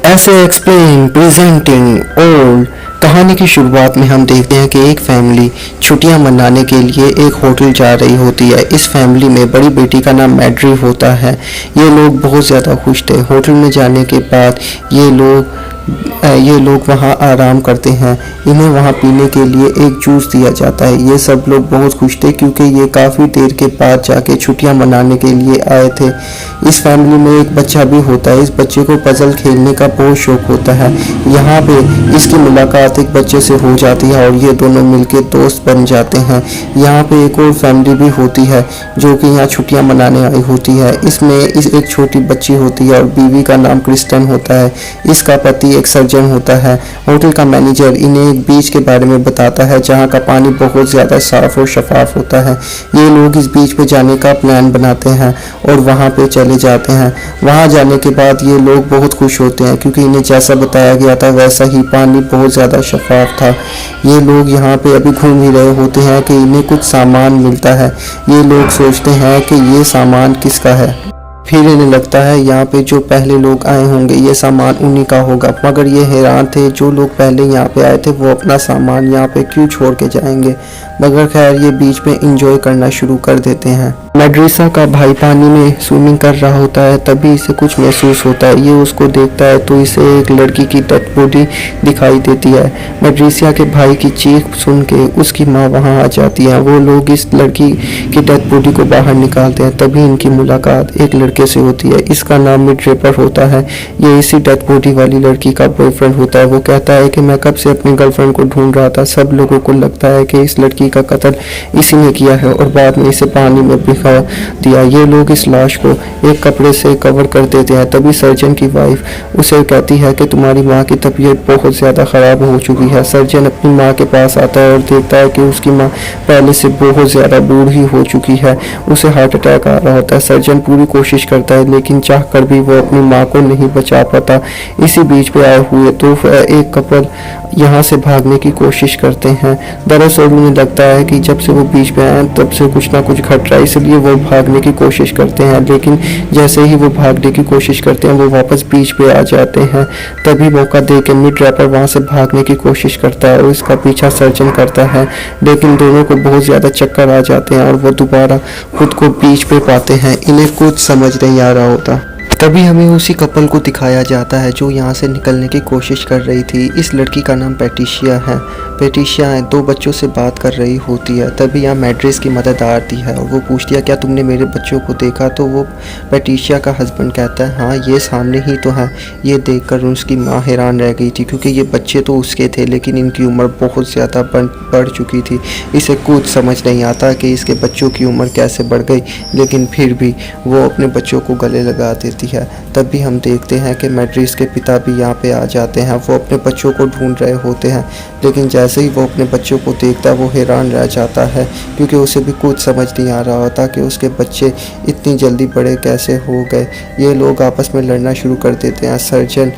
ऐसे explain presenting old. कहानी की शुरुआत में हम देखते हैं कि एक फैमिली छुट्टियां मनाने के लिए एक होटल जा रही होती है। इस फैमिली में बड़ी बेटी का नाम मैड्री होता है। ये लोग बहुत ज़्यादा खुश थे। होटल में जाने के बाद ये लोग वहाँ आराम करते हैं। इन्हें वहाँ पीने के लिए एक जूस दिया जाता है। ये सब लोग बहुत खुश थे क्योंकि ये काफ़ी देर के बाद जाके छुट्टियाँ मनाने के लिए आए थे। इस फैमिली में एक बच्चा भी होता है। इस बच्चे को पजल खेलने का बहुत शौक होता है। यहाँ पे इसकी मुलाकात एक बच्चे से हो जाती है और ये दोनों मिलकर दोस्त बन जाते हैं। यहाँ पे एक और फैमिली भी होती है जो कि यहाँ छुट्टियाँ मनाने आई होती है। इसमें एक छोटी बच्ची होती है और बीवी का नाम क्रिस्टन होता है। इसका पति एक सर्जन होता है। होटल का मैनेजर इन्हें एक बीच के बारे में बताता है जहाँ का पानी बहुत ज़्यादा साफ और शफाफ होता है। ये लोग इस बीच पे जाने का प्लान बनाते हैं और वहाँ पे चले जाते हैं। वहाँ जाने के बाद ये लोग बहुत खुश होते हैं क्योंकि इन्हें जैसा बताया गया था वैसा ही पानी बहुत ज़्यादा शफाफ था। ये लोग यहाँ पे अभी घूम ही रहे होते हैं कि इन्हें कुछ सामान मिलता है। ये लोग सोचते हैं कि ये सामान किसका है। फिर इन्हें लगता है यहाँ पे जो पहले लोग आए होंगे ये सामान उन्हीं का होगा, मगर ये हैरान थे जो लोग पहले यहाँ पे आए थे वो अपना सामान यहाँ पे क्यों छोड़ के जाएंगे। मगर खैर ये बीच में इंजॉय करना शुरू कर देते हैं। मैड्रीसा का भाई पानी में स्विमिंग कर रहा होता है, तभी इसे कुछ महसूस होता है। ये उसको देखता है तो इसे एक लड़की की डेड बॉडी दिखाई देती है। मैड्रीसा के भाई की चीख सुन के उसकी माँ वहाँ आ जाती है। वो लोग इस लड़की की डेड बॉडी को बाहर निकालते हैं। तभी इनकी मुलाकात एक लड़के से होती है। इसका नाम मिड रेपर होता है। ये इसी डेड बॉडी वाली लड़की का बॉयफ्रेंड होता है। वो कहता है कि मैं कब से अपनी गर्लफ्रेंड को ढूंढ रहा था। सब लोगों को लगता है कि इस लड़की का कत्ल इसी ने किया है और बाद में इसे पानी में भिगा दिया। ये लोग इस लाश को एक कपड़े से कवर कर देते हैं। तभी सर्जन की वाइफ उसे कहती है कि तुम्हारी माँ की तबीयत बहुत ज़्यादा ख़राब हो चुकी है। सर्जन अपनी माँ के पास आता है और देखता है कि उसकी माँ पहले से बहुत ज़्यादा बूढ़ी हो चुकी है। उसे हार्ट अटैक आ रहा होता है। सर्जन पूरी कोशिश करता है लेकिन चाह कर भी वो अपनी माँ को नहीं बचा पाता। इसी बीच पे आए हुए तो एक कपल यहाँ से भागने की कोशिश करते हैं। दरअसल उन्हें लगता है कि जब से वो बीच में आए तब से कुछ ना कुछ घट रहा है, इसलिए वो भागने की कोशिश करते हैं। लेकिन जैसे ही वो भागने की कोशिश करते हैं वो वापस बीच पे आ जाते हैं। तभी मौका दे के मिड रैपर वहाँ से भागने की कोशिश करता है और इसका पीछा सर्जन करता है, लेकिन दोनों को बहुत ज़्यादा चक्कर आ जाते हैं और वो दोबारा खुद को बीच पे पाते हैं। इन्हें कुछ समझ नहीं आ रहा होता। तभी हमें उसी कपल को दिखाया जाता है जो यहाँ से निकलने की कोशिश कर रही थी। इस लड़की का नाम पैट्रिशिया है। पैट्रिशिया दो बच्चों से बात कर रही होती है। तभी यहाँ मैड्रिस की मदद आती है और वो पूछती है क्या तुमने मेरे बच्चों को देखा। तो वो पैट्रिशिया का हस्बैंड कहता है हाँ ये सामने ही तो है। ये देखकर उसकी माँ हैरान रह गई थी क्योंकि ये बच्चे तो उसके थे लेकिन इनकी उम्र बहुत ज़्यादा बढ़ चुकी थी। इसे कुछ समझ नहीं आता कि इसके बच्चों की उम्र कैसे बढ़ गई, लेकिन फिर भी वो अपने बच्चों को गले लगा देती है। तभी हम देखते हैं कि मैड्रिस के पिता भी यहाँ पे आ जाते हैं। वो अपने बच्चों को ढूंढ रहे होते हैं, लेकिन जैसे ही वो अपने बच्चों को देखता है वो हैरान रह जाता है क्योंकि उसे भी कुछ समझ नहीं आ रहा होता कि उसके बच्चे इतनी जल्दी बड़े कैसे हो गए। ये लोग आपस में लड़ना शुरू कर देते हैं। सर्जन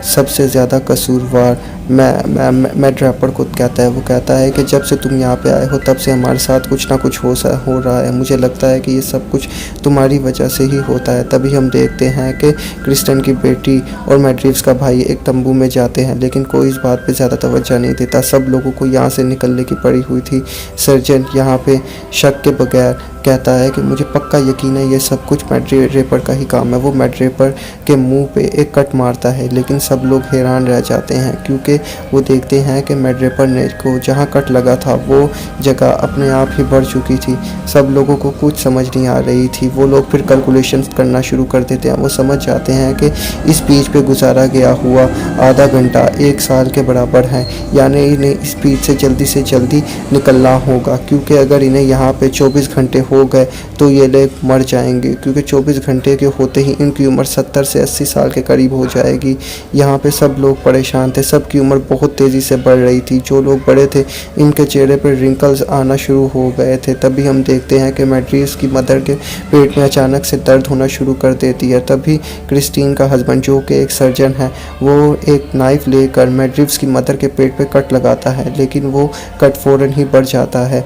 सबसे ज़्यादा कसूरवार मैड रैपर को कहता है। वो कहता है कि जब से तुम यहाँ पे आए हो तब से हमारे साथ कुछ ना कुछ हो रहा है। मुझे लगता है कि ये सब कुछ तुम्हारी वजह से ही होता है। तभी हम देखते हैं कि क्रिस्टन की बेटी और मैड्रिव्स का भाई एक तंबू में जाते हैं, लेकिन कोई इस बात पे ज़्यादा तवज्जो नहीं देता। सब लोगों को यहाँ से निकलने की पड़ी हुई थी। सर्जन यहाँ पे शक के बगैर कहता है कि मुझे पक्का यकीन है ये सब कुछ मैड रेपर का ही काम है। वो मैड रेपर के मुंह पे एक कट मारता है, लेकिन सब लोग हैरान रह जाते हैं क्योंकि वो देखते हैं कि मैड रेपर ने को जहाँ कट लगा था वो जगह अपने आप ही बढ़ चुकी थी। सब लोगों को कुछ समझ नहीं आ रही थी। वो लोग फिर कैलकुलेशन करना शुरू कर देते हैं। वो समझ जाते हैं कि इस बीच पे गुजारा गया हुआ आधा घंटा 1 साल के बराबर है, यानी इन्हें इस बीच से जल्दी निकलना होगा क्योंकि अगर इन्हें यहाँ पे 24 घंटे हो गए तो ये लोग मर जाएंगे क्योंकि 24 घंटे के होते ही इनकी उम्र 70 से 80 साल के करीब हो जाएगी। यहाँ पे सब लोग परेशान थे। सबकी उम्र बहुत तेज़ी से बढ़ रही थी। जो लोग बड़े थे इनके चेहरे पर रिंकल्स आना शुरू हो गए थे। तभी हम देखते हैं कि मैड्रिस की मदर के पेट में अचानक से दर्द होना शुरू कर देती है। तभी क्रिस्टीन का हस्बैंड जो कि एक सर्जन है वो एक नाइफ लेकर मैड्रिस की मदर के पेट पे कट लगाता है, लेकिन वो कट फ़ौरन ही बढ़ जाता है।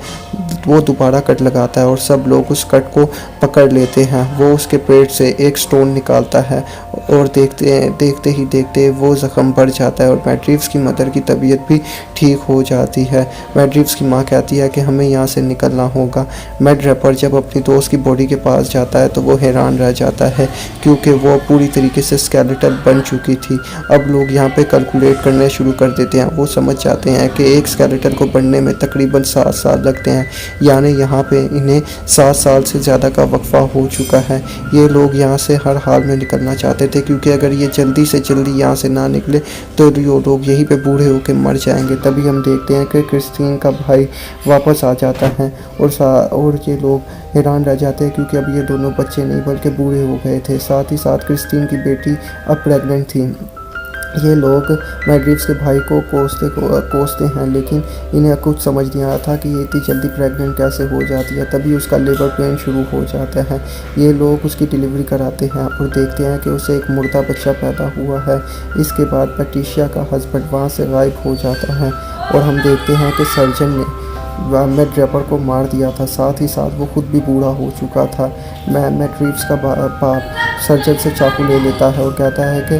वो दोबारा कट लगाता है और सब लोग उस कट को पकड़ लेते लेते हैं। वो उसके पेट से एक स्टोन निकालता है और देखते ही देखते वो ज़ख़म बढ़ जाता है और मैट रिव्स की मदर की तबीयत भी ठीक हो जाती है। मैट रिव्स की माँ कहती है कि हमें यहाँ से निकलना होगा। मैट ड्रैपर जब अपनी दोस्त की बॉडी के पास जाता है तो वो हैरान रह जाता है क्योंकि वो पूरी तरीके से स्केलेटल बन चुकी थी। अब लोग यहाँ पे कैलकुलेट करने शुरू कर देते हैं। वो समझ जाते हैं कि एक स्केलेटल को बनने में तकरीबन 7 साल लगते हैं, यानी यहाँ पे इन्हें 7 साल से ज़्यादा का वक्फा हो चुका है। ये लोग यहाँ से हर हाल में निकलना चाहते थे क्योंकि अगर ये जल्दी से जल्दी यहाँ से ना निकले तो ये लोग यहीं पे बूढ़े होकर मर जाएंगे। तभी हम देखते हैं कि क्रिस्टीन का भाई वापस आ जाता है और ये लोग हैरान रह जाते हैं क्योंकि अब ये दोनों बच्चे नहीं बल्कि बूढ़े हो गए थे। साथ ही साथ क्रिस्टीन की बेटी अब प्रेग्नेंट थी। ये लोग मैट रिव्स के भाई को कोसते हैं, लेकिन इन्हें कुछ समझ नहीं आ रहा था कि ये इतनी जल्दी प्रेग्नेंट कैसे हो जाती है। तभी उसका लेबर पेन शुरू हो जाता है। ये लोग उसकी डिलीवरी कराते हैं और देखते हैं कि उसे एक मुर्दा बच्चा पैदा हुआ है। इसके बाद पैट्रिशिया का हस्बैंड वहाँ से गायब हो जाता है और हम देखते हैं कि सर्जन ने मैट ड्रैपर को मार दिया था। साथ ही साथ वो खुद भी बूढ़ा हो चुका था। मैट रिव्स का बाप सर्जन से चाकू ले लेता है और कहता है कि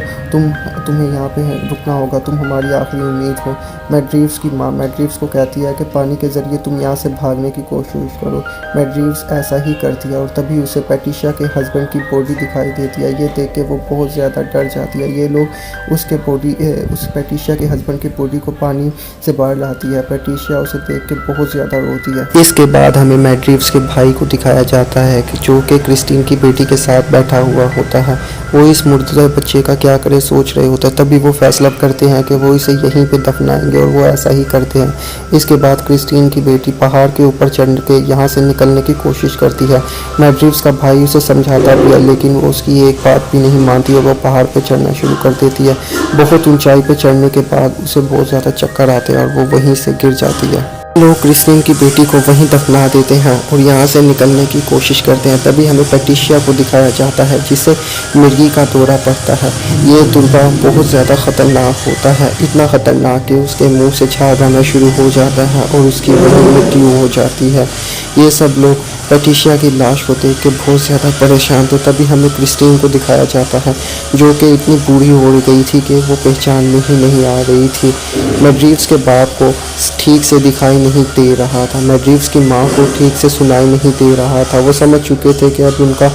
तुम्हें यहाँ पे रुकना होगा, तुम हमारी आखिरी उम्मीद हो। मैट रिव्स की माँ मैट रिव्स को कहती है कि पानी के ज़रिए तुम यहाँ से भागने की कोशिश करो। मैट रिव्स ऐसा ही करती है और तभी उसे पैट्रिशिया के हस्बैंड की बॉडी दिखाई देती है। ये देख के वो बहुत ज़्यादा डर जाती है। ये लोग उस पैट्रिशिया के हस्बैंड की बॉडी को पानी से बाहर लाती है। पैट्रिशिया उसे देख के बहुत ज़्यादा रोती है। इसके बाद हमें मैट रिव्स के भाई को दिखाया जाता है कि जो कि क्रिस्टीन की बेटी के साथ बैठा हुआ होता है। वो इस मुर्दे बच्चे का क्या करे सोच रहे होते हैं। तभी वो फैसला करते हैं कि वो इसे यहीं पे दफनाएंगे और वो ऐसा ही करते हैं। इसके बाद क्रिस्टीन की बेटी पहाड़ के ऊपर चढ़ के यहाँ से निकलने की कोशिश करती है। मैट रिव्स का भाई उसे समझाता भी है, लेकिन वो उसकी एक बात भी नहीं मानती और वो पहाड़ पर चढ़ना शुरू कर देती है। बहुत ऊंचाई पर चढ़ने के बाद उसे बहुत ज़्यादा चक्कर आते हैं और वो वहीं से गिर जाती है। लोग क्रिस्टीन की बेटी को वहीं दफना देते हैं और यहाँ से निकलने की कोशिश करते हैं। तभी हमें पैट्रिशिया को दिखाया जाता है जिसे मिर्गी का दौरा पड़ता है। ये दौरा बहुत ज़्यादा ख़तरनाक होता है, इतना ख़तरनाक कि उसके मुंह से झाग आना शुरू हो जाता है और उसकी वहीं मृत्यु हो जाती है। ये सब लोग पैट्रिशिया की लाश को देख के बहुत ज़्यादा परेशान थे। तभी हमें क्रिस्टीन को दिखाया जाता है जो कि इतनी बूढ़ी हो गई थी कि वो पहचान में ही नहीं आ रही थी। मैट रिव्स के बाप को ठीक से दिखाई नहीं दे रहा था। मैट रिव्स की माँ को ठीक से सुनाई नहीं दे रहा था। वो समझ चुके थे कि अब उनका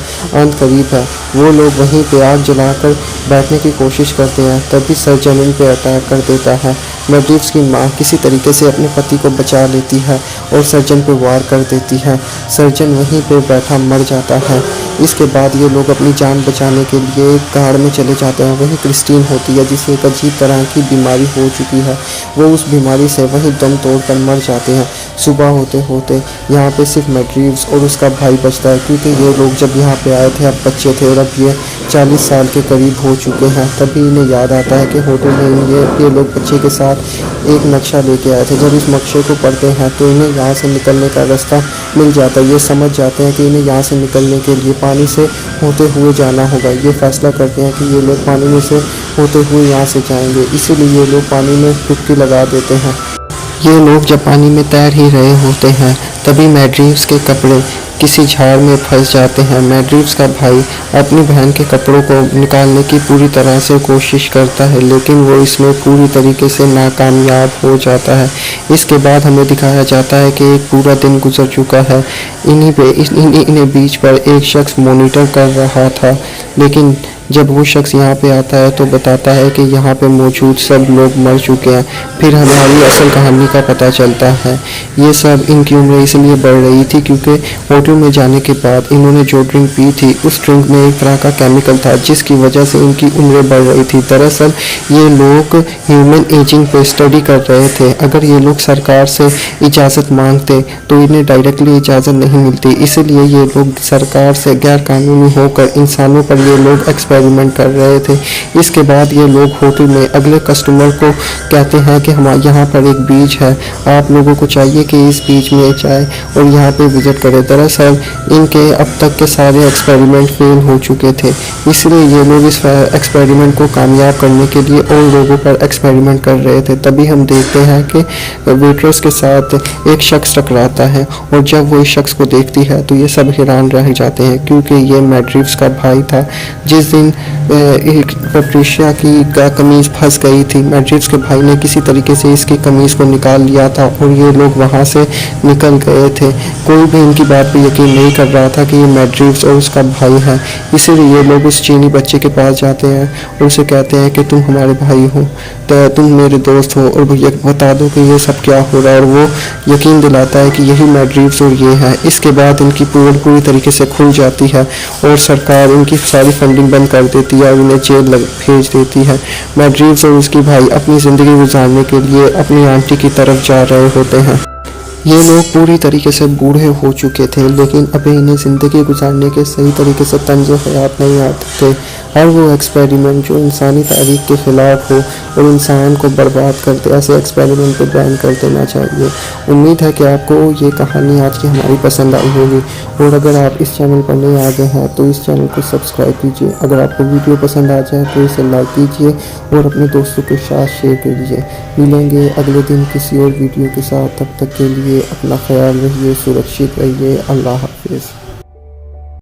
अंत करीब है। वो लोग वहीं पे आग जलाकर बैठने की कोशिश करते हैं। तभी सर्जन उन पे अटैक कर देता है। मैट रिव्स की माँ किसी तरीके से अपने पति को बचा लेती है और सर्जन पे वार कर देती है। सर्जन वहीं पे बैठा मर जाता है। इसके बाद ये लोग अपनी जान बचाने के लिए एक गाड़ में चले जाते हैं। वहीं क्रिस्टीन होती है जिसे एक अजीब तरह की बीमारी हो चुकी है। वो उस बीमारी से वहीं दम तोड़कर मर जाते हैं। सुबह होते होते यहाँ पे सिर्फ मैट रिव्स और उसका भाई बचता है क्योंकि ये लोग जब यहाँ पे आए थे अब बच्चे थे और अब ये 40 साल के करीब हो चुके हैं। तभी इन्हें याद आता है कि होटल में ये लोग बच्चे के साथ एक नक्शा लेके आए थे। जब इस नक्शे को पढ़ते हैं तो इन्हें यहाँ से निकलने का रास्ता मिल जाता है। ये समझ जाते हैं कि इन्हें यहाँ से निकलने के लिए पानी से होते हुए जाना होगा। ये फैसला करते हैं कि ये लोग पानी में से होते हुए यहाँ से जाएंगे, इसीलिए ये लोग पानी में डुबकी लगा देते हैं। ये लोग जब पानी में तैर ही रहे होते हैं तभी मैट रिव्स के कपड़े किसी झाड़ में फंस जाते हैं। मैट रिव्स का भाई अपनी बहन के कपड़ों को निकालने की पूरी तरह से कोशिश करता है, लेकिन वो इसमें पूरी तरीके से नाकामयाब हो जाता है। इसके बाद हमें दिखाया जाता है कि एक पूरा दिन गुजर चुका है। इन्हीं बीच पर एक शख्स मॉनिटर कर रहा था, लेकिन जब वो शख्स यहाँ पे आता है तो बताता है कि यहाँ पे मौजूद सब लोग मर चुके हैं। फिर हमारी असल कहानी का पता चलता है। ये सब इनकी उम्र इसलिए बढ़ रही थी क्योंकि होटल में जाने के बाद इन्होंने जो ड्रिंक पी थी उस ड्रिंक में एक तरह का केमिकल था जिसकी वजह से इनकी उम्र बढ़ रही थी। दरअसल ये लोग ह्यूमन एजिंग पे स्टडी कर रहे थे। अगर ये लोग सरकार से इजाज़त मांगते तो इन्हें डायरेक्टली इजाज़त नहीं मिलती, इसलिए ये लोग सरकार से गैर कानूनी होकर इंसानों पर ये लोग एक्सपेरिमेंट कर रहे थे। इसके बाद ये लोग होटल में अगले कस्टमर को कहते हैं कि हमारे यहाँ पर एक बीज है, आप लोगों को चाहिए कि इस बीज में चाहे आए और यहाँ पे विजिट करे। दरअसल इनके अब तक के सारे एक्सपेरिमेंट फेल हो चुके थे, इसलिए ये लोग इस एक्सपेरिमेंट को कामयाब करने के लिए और लोगों पर एक्सपेरिमेंट कर रहे थे। तभी हम देखते हैं कि वेट्रेस के साथ एक शख्स टकराता है और जब वो इस शख्स को देखती है तो ये सब हैरान रह जाते हैं, क्योंकि ये मैड्रिव्स का भाई था। जिस दिन एक पैट्रिशिया की कमीज़ फंस गई थी, मैड्रिव्स के भाई ने किसी तरीके से इसकी कमीज़ को निकाल लिया था और ये लोग वहाँ से निकल गए थे। कोई भी इनकी बात पे यकीन नहीं कर रहा था कि ये मैड्रिव्स और उसका भाई है। इसीलिए ये लोग उस चीनी बच्चे के पास जाते हैं और उसे कहते हैं कि तुम हमारे भाई हो, तो तुम मेरे दोस्त हो और भैया बता दो कि ये सब क्या हो रहा है। और वो यकीन दिलाता है कि यही मैड्रिव्स और ये है। इसके बाद इनकी पूरी तरीके से खुल जाती है और सरकार इनकी सारी फंडिंग बंद कर देती है और उन्हें जेल भेज देती है। मैड्रिव्स और उसकी भाई अपनी ज़िंदगी गुजारने के लिए अपनी आंटी की तरफ जा रहे होते हैं। ये लोग पूरी तरीके से बूढ़े हो चुके थे, लेकिन अभी इन्हें ज़िंदगी गुजारने के सही तरीके से तंज़ हयात नहीं आते थे। हर वो एक्सपेरिमेंट जो इंसानी तारीख के ख़िलाफ़ हो और इंसान को बर्बाद कर दे, ऐसे एक्सपेरिमेंट को बैन कर देना चाहिए। उम्मीद है कि आपको ये कहानी आज की हमारी पसंद आई होगी, और अगर आप इस चैनल पर नए आ गए हैं तो इस चैनल को सब्सक्राइब कीजिए। अगर आपको वीडियो पसंद आ जाए तो इसे लाइक कीजिए और अपने दोस्तों के साथ शेयर कीजिए। मिलेंगे अगले दिन किसी और वीडियो के साथ, तब तक के लिए अपना ख्याल रखिए, सुरक्षित रहिए। अल्लाह हाफिज़।